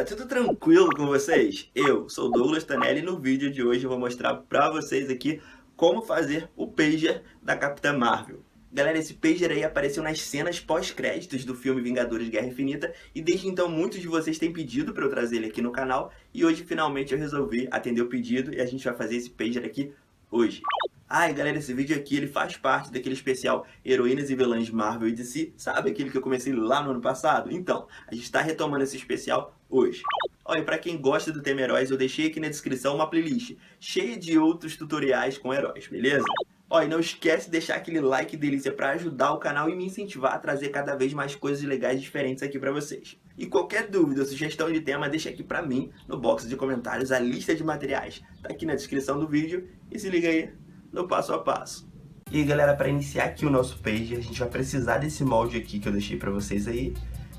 galera, tudo tranquilo com vocês? Eu sou o Douglas Tanelli e no vídeo de hoje eu vou mostrar pra vocês aqui como fazer o pager da Capitã Marvel. Galera, esse pager aí apareceu nas cenas pós-créditos do filme Vingadores Guerra Infinita e desde então muitos de vocês têm pedido pra eu trazer ele aqui no canal e hoje finalmente eu resolvi atender o pedido e a gente vai fazer esse pager aqui hoje. Ah, e galera, esse vídeo aqui ele faz parte daquele especial Heroínas e Vilãs de Marvel e DC. Sabe aquele que eu comecei lá no ano passado? Então, a gente está retomando esse especial hoje. Olha, e pra quem gosta do tema heróis, eu deixei aqui na descrição uma playlist cheia de outros tutoriais com heróis, beleza? Olha, e não esquece de deixar aquele like delícia pra ajudar o canal e me incentivar a trazer cada vez mais coisas legais e diferentes aqui pra vocês. E qualquer dúvida ou sugestão de tema, deixa aqui pra mim no box de comentários a lista de materiais. Tá aqui na descrição do vídeo e se liga aí no passo a passo. E aí, galera, para iniciar aqui o nosso pager, a gente vai precisar desse molde aqui que eu deixei para vocês aí.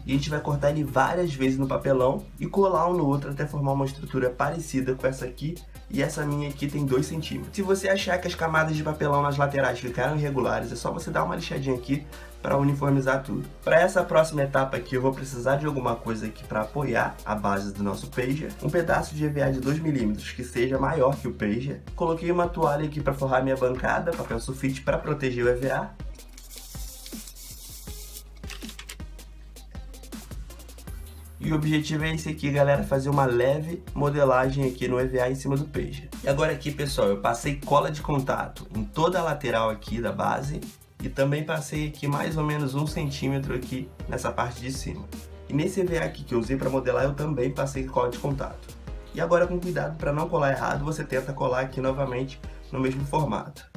E a gente vai cortar ele várias vezes no papelão e colar um no outro até formar uma estrutura parecida com essa aqui. E essa minha aqui tem 2 centímetros. Se você achar que as camadas de papelão nas laterais ficaram irregulares, é só você dar uma lixadinha aqui para uniformizar tudo. Para essa próxima etapa aqui, eu vou precisar de alguma coisa aqui para apoiar a base do nosso pager. Um pedaço de EVA de 2 milímetros que seja maior que o pager. Coloquei uma toalha aqui para forrar minha bancada, papel sulfite para proteger o EVA. E o objetivo é esse aqui, galera, fazer uma leve modelagem aqui no EVA em cima do pager. E agora aqui, pessoal, eu passei cola de contato em toda a lateral aqui da base e também passei aqui mais ou menos 1 centímetro aqui nessa parte de cima. E nesse EVA aqui que eu usei para modelar, eu também passei cola de contato. E agora, com cuidado para não colar errado, você tenta colar aqui novamente no mesmo formato.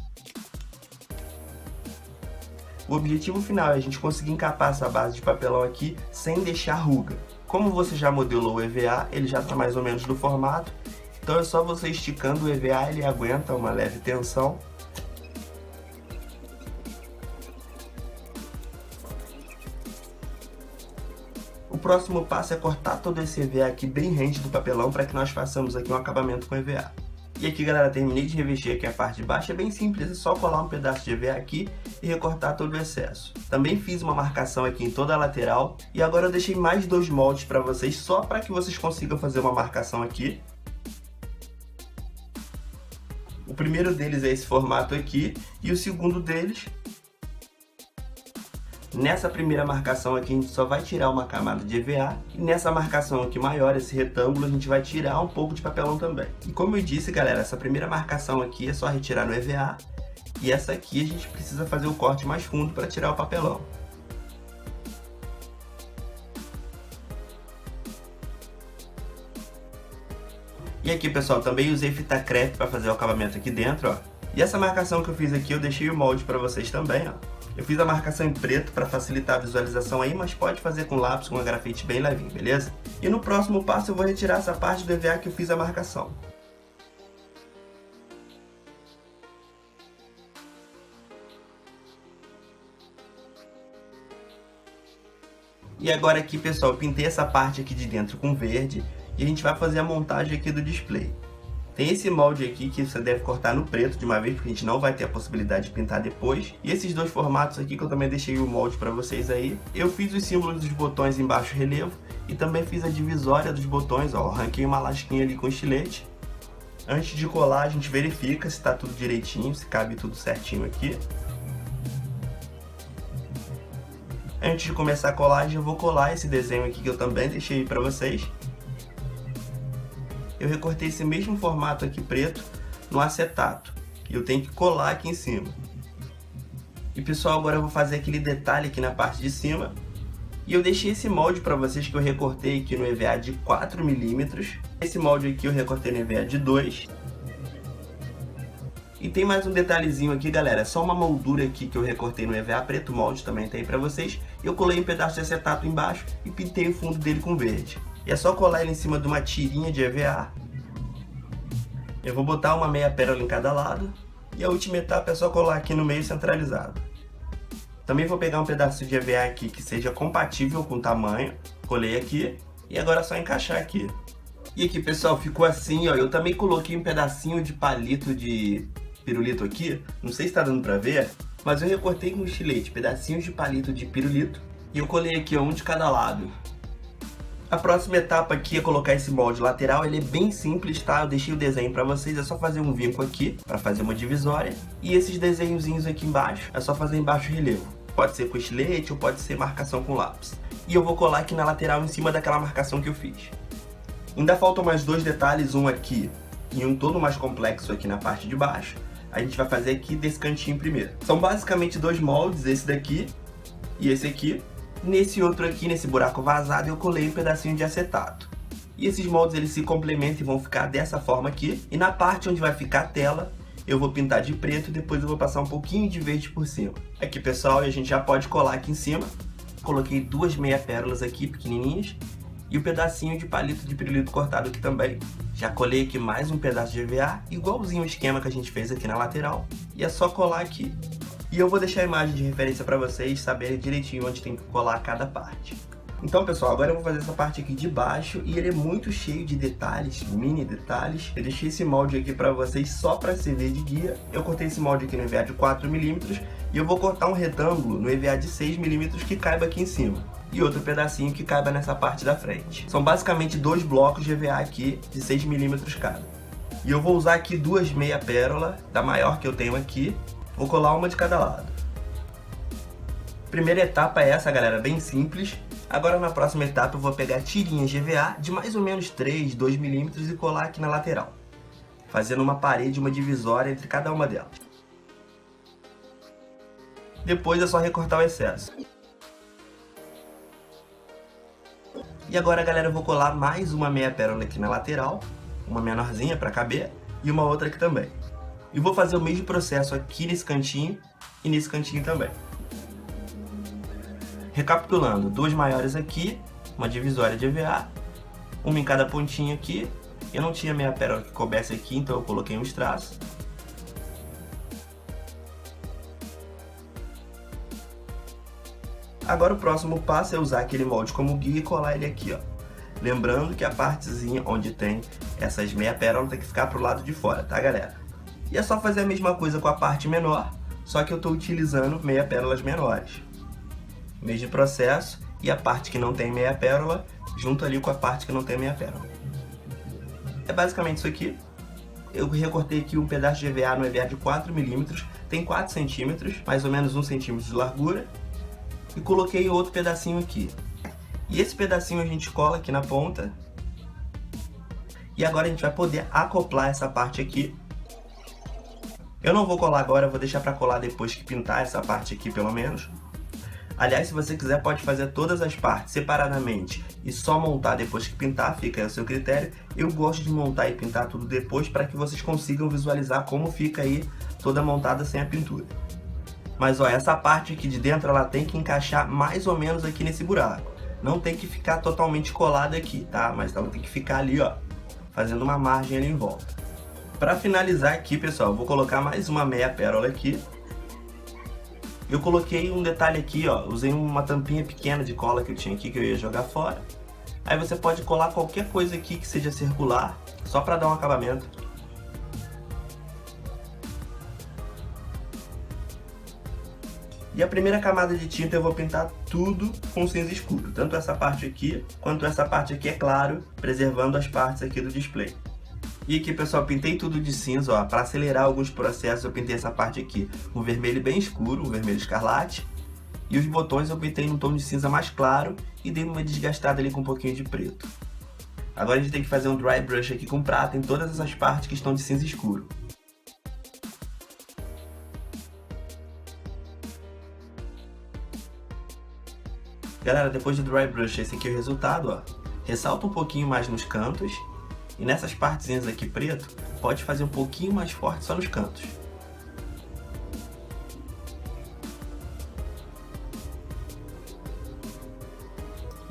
O objetivo final é a gente conseguir encapar essa base de papelão aqui sem deixar ruga. Como você já modelou o EVA, ele já está mais ou menos no formato, então é só você esticando o EVA, ele aguenta uma leve tensão. O próximo passo é cortar todo esse EVA aqui bem rente do papelão para que nós façamos aqui um acabamento com EVA. E aqui, galera, terminei de revestir aqui a parte de baixo, é bem simples, é só colar um pedaço de EVA aqui e recortar todo o excesso. Também fiz uma marcação aqui em toda a lateral e agora eu deixei mais 2 moldes para vocês, só para que vocês consigam fazer uma marcação aqui. O primeiro deles é esse formato aqui e o segundo deles, nessa primeira marcação aqui, a gente só vai tirar uma camada de EVA. E nessa marcação aqui maior, esse retângulo, a gente vai tirar um pouco de papelão também. E como eu disse, galera, essa primeira marcação aqui é só retirar no EVA. E essa aqui a gente precisa fazer o corte mais fundo para tirar o papelão. E aqui, pessoal, também usei fita crepe para fazer o acabamento aqui dentro, ó. E essa marcação que eu fiz aqui, eu deixei o molde para vocês também, ó. Eu fiz a marcação em preto para facilitar a visualização aí, mas pode fazer com lápis, com um grafite bem levinho, beleza? E no próximo passo eu vou retirar essa parte do EVA que eu fiz a marcação. E agora aqui, pessoal, eu pintei essa parte aqui de dentro com verde e a gente vai fazer a montagem aqui do display. Tem esse molde aqui que você deve cortar no preto de uma vez, porque a gente não vai ter a possibilidade de pintar depois. E esses 2 formatos aqui que eu também deixei o molde para vocês aí. Eu fiz os símbolos dos botões em baixo relevo e também fiz a divisória dos botões, ó. Arranquei uma lasquinha ali com estilete. Antes de colar, a gente verifica se está tudo direitinho, se cabe tudo certinho aqui. Antes de começar a colagem, eu vou colar esse desenho aqui que eu também deixei para vocês. Eu recortei esse mesmo formato aqui preto no acetato e eu tenho que colar aqui em cima. E pessoal, agora eu vou fazer aquele detalhe aqui na parte de cima e eu deixei esse molde para vocês que eu recortei aqui no EVA de 4 milímetros. Esse molde aqui eu recortei no EVA de 2. E tem mais um detalhezinho aqui, galera, é só uma moldura aqui que eu recortei no EVA preto, o molde também tem para vocês. Eu colei um pedaço de acetato embaixo e pintei o fundo dele com verde. E é só colar ele em cima de uma tirinha de EVA. Eu vou botar uma meia pérola em cada lado. E a última etapa é só colar aqui no meio centralizado. Também vou pegar um pedaço de EVA aqui que seja compatível com o tamanho. Colei aqui. E agora é só encaixar aqui. E aqui, pessoal, ficou assim, ó. Eu também coloquei um pedacinho de palito de pirulito aqui. Não sei se tá dando pra ver, mas eu recortei com estilete pedacinhos de palito de pirulito. E eu colei aqui, ó, um de cada lado. A próxima etapa aqui é colocar esse molde lateral, ele é bem simples, tá? Eu deixei o desenho pra vocês, é só fazer um vinco aqui, pra fazer uma divisória. E esses desenhozinhos aqui embaixo, é só fazer em baixo relevo. Pode ser com estilete ou pode ser marcação com lápis. E eu vou colar aqui na lateral em cima daquela marcação que eu fiz. Ainda faltam mais dois detalhes, um aqui e um todo mais complexo aqui na parte de baixo. A gente vai fazer aqui desse cantinho primeiro. São basicamente dois moldes, esse daqui e esse aqui. Nesse outro aqui, nesse buraco vazado, eu colei um pedacinho de acetato. E esses moldes eles se complementam e vão ficar dessa forma aqui. E na parte onde vai ficar a tela, eu vou pintar de preto e depois eu vou passar um pouquinho de verde por cima. Aqui, pessoal, e a gente já pode colar aqui em cima. Coloquei duas meia pérolas aqui, pequenininhas. E um pedacinho de palito de pirulito cortado aqui também. Já colei aqui mais um pedaço de EVA, igualzinho o esquema que a gente fez aqui na lateral. E é só colar aqui. E eu vou deixar a imagem de referência para vocês saberem direitinho onde tem que colar cada parte. Então, pessoal, agora eu vou fazer essa parte aqui de baixo e ele é muito cheio de detalhes, mini detalhes. Eu deixei esse molde aqui para vocês só para servir de guia. Eu cortei esse molde aqui no EVA de 4mm e eu vou cortar um retângulo no EVA de 6mm que caiba aqui em cima. E outro pedacinho que caiba nessa parte da frente. São basicamente dois blocos de EVA aqui de 6mm cada. E eu vou usar aqui duas meia pérola, da maior que eu tenho aqui. Vou colar uma de cada lado. Primeira etapa é essa, galera, bem simples. Agora na próxima etapa eu vou pegar tirinhas de EVA de mais ou menos 3, 2mm e colar aqui na lateral, fazendo uma parede, uma divisória entre cada uma delas. Depois é só recortar o excesso. E agora, galera, eu vou colar mais uma meia pérola aqui na lateral, uma menorzinha para caber e uma outra aqui também. E vou fazer o mesmo processo aqui nesse cantinho e nesse cantinho também. Recapitulando, duas maiores aqui, uma divisória de EVA, uma em cada pontinha aqui. Eu não tinha meia pérola que coubesse aqui, então eu coloquei uns traços. Agora o próximo passo é usar aquele molde como guia e colar ele aqui, ó. Lembrando que a partezinha onde tem essas meia pérolas tem que ficar pro lado de fora, tá, galera? E é só fazer a mesma coisa com a parte menor, só que eu estou utilizando meia pérolas menores. Mesmo processo, e a parte que não tem meia pérola, junto ali com a parte que não tem meia pérola. É basicamente isso aqui. Eu recortei aqui um pedaço de EVA no EVA de 4mm, tem 4 centímetros, mais ou menos 1 centímetro de largura. E coloquei outro pedacinho aqui. E esse pedacinho a gente cola aqui na ponta. E agora a gente vai poder acoplar essa parte aqui. Eu não vou colar agora, eu vou deixar para colar depois que pintar essa parte aqui pelo menos. Aliás, se você quiser pode fazer todas as partes separadamente e só montar depois que pintar, fica aí ao seu critério. Eu gosto de montar e pintar tudo depois para que vocês consigam visualizar como fica aí toda montada sem a pintura. Mas ó, essa parte aqui de dentro ela tem que encaixar mais ou menos aqui nesse buraco. Não tem que ficar totalmente colada aqui, tá? Mas ela tem que ficar ali, ó, fazendo uma margem ali em volta. Para finalizar aqui, pessoal, eu vou colocar mais uma meia pérola aqui. Eu coloquei um detalhe aqui, ó, usei uma tampinha pequena de cola que eu tinha aqui que eu ia jogar fora. Aí você pode colar qualquer coisa aqui que seja circular, só para dar um acabamento. E a primeira camada de tinta eu vou pintar tudo com cinza escuro, tanto essa parte aqui, quanto essa parte aqui, é claro, preservando as partes aqui do display. E aqui, pessoal, pintei tudo de cinza, ó, para acelerar alguns processos eu pintei essa parte aqui com vermelho bem escuro, um vermelho escarlate. E os botões eu pintei num tom de cinza mais claro e dei uma desgastada ali com um pouquinho de preto. Agora a gente tem que fazer um dry brush aqui com prata em todas essas partes que estão de cinza escuro. Galera, depois do dry brush, esse aqui é o resultado, ó. Ressalta um pouquinho mais nos cantos. E nessas partezinhas aqui preto, pode fazer um pouquinho mais forte só nos cantos.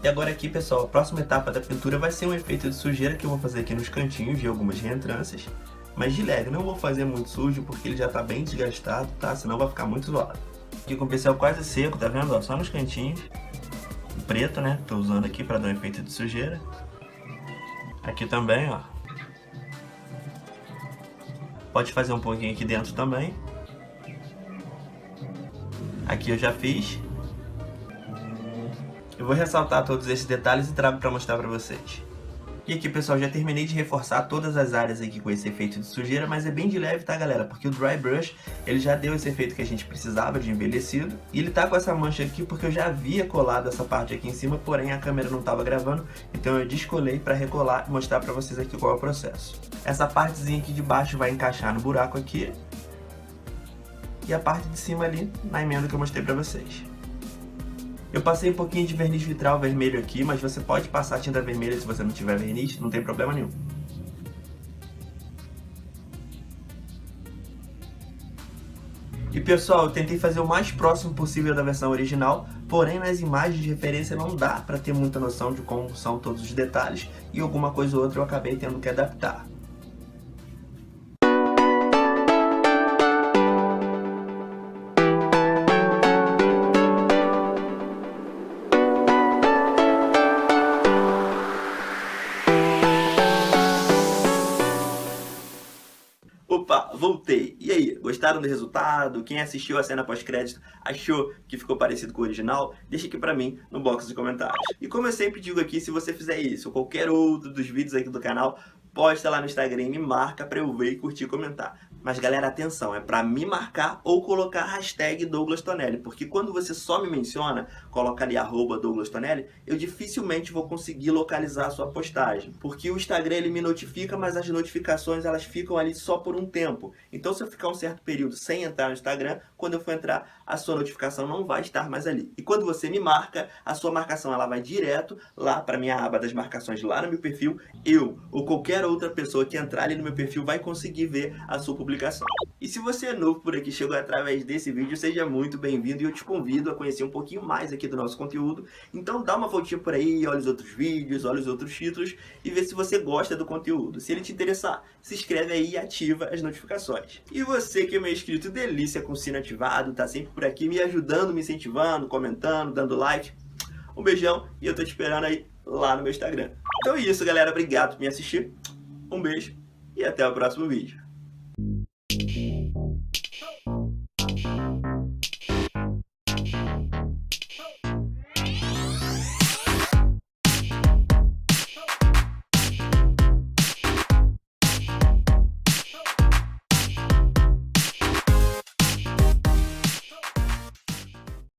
E agora aqui, pessoal, a próxima etapa da pintura vai ser um efeito de sujeira que eu vou fazer aqui nos cantinhos de algumas reentrâncias. Mas de leve, não vou fazer muito sujo porque ele já tá bem desgastado, tá? Senão vai ficar muito zoado. Aqui com o pincel quase seco, tá vendo? Ó, só nos cantinhos. O preto, né? Tô usando aqui para dar um efeito de sujeira. Aqui também, ó. Pode fazer um pouquinho aqui dentro também. Aqui eu já fiz. Eu vou ressaltar todos esses detalhes e trago para mostrar para vocês. E aqui, pessoal, já terminei de reforçar todas as áreas aqui com esse efeito de sujeira, mas é bem de leve, tá, galera? Porque o Dry Brush, ele já deu esse efeito que a gente precisava de envelhecido. E ele tá com essa mancha aqui porque eu já havia colado essa parte aqui em cima, porém a câmera não estava gravando, então eu descolei para recolar e mostrar para vocês aqui qual é o processo. Essa partezinha aqui de baixo vai encaixar no buraco aqui, e a parte de cima ali na emenda que eu mostrei para vocês. Eu passei um pouquinho de verniz vitral vermelho aqui, mas você pode passar tinta vermelha se você não tiver verniz, não tem problema nenhum. E pessoal, eu tentei fazer o mais próximo possível da versão original, porém nas imagens de referência não dá para ter muita noção de como são todos os detalhes, e alguma coisa ou outra eu acabei tendo que adaptar. Opa, voltei! E aí, gostaram do resultado? Quem assistiu a cena pós-crédito achou que ficou parecido com o original? Deixa aqui pra mim no box de comentários. E como eu sempre digo aqui, se você fizer isso ou qualquer outro dos vídeos aqui do canal, posta lá no Instagram e me marca pra eu ver e curtir e comentar. Mas galera, atenção, é pra me marcar ou colocar a hashtag Douglas Tonelli, porque quando você só me menciona, coloca ali @Douglas Tonelli, eu dificilmente vou conseguir localizar a sua postagem. Porque o Instagram ele me notifica, mas as notificações elas ficam ali só por um tempo. Então se eu ficar um certo período sem entrar no Instagram, quando eu for entrar, a sua notificação não vai estar mais ali. E quando você me marca, a sua marcação ela vai direto lá para minha aba das marcações lá no meu perfil. Eu ou qualquer outra pessoa que entrar ali no meu perfil vai conseguir ver a sua publicação. E se você é novo por aqui, chegou através desse vídeo, seja muito bem-vindo e eu te convido a conhecer um pouquinho mais aqui do nosso conteúdo. Então dá uma voltinha por aí, olha os outros vídeos, olha os outros títulos e vê se você gosta do conteúdo. Se ele te interessar, se inscreve aí e ativa as notificações. E você que é meu inscrito delícia com o sino ativado, tá sempre por aqui me ajudando, me incentivando, comentando, dando like. Um beijão e eu tô te esperando aí lá no meu Instagram. Então é isso, galera. Obrigado por me assistir. Um beijo e até o próximo vídeo.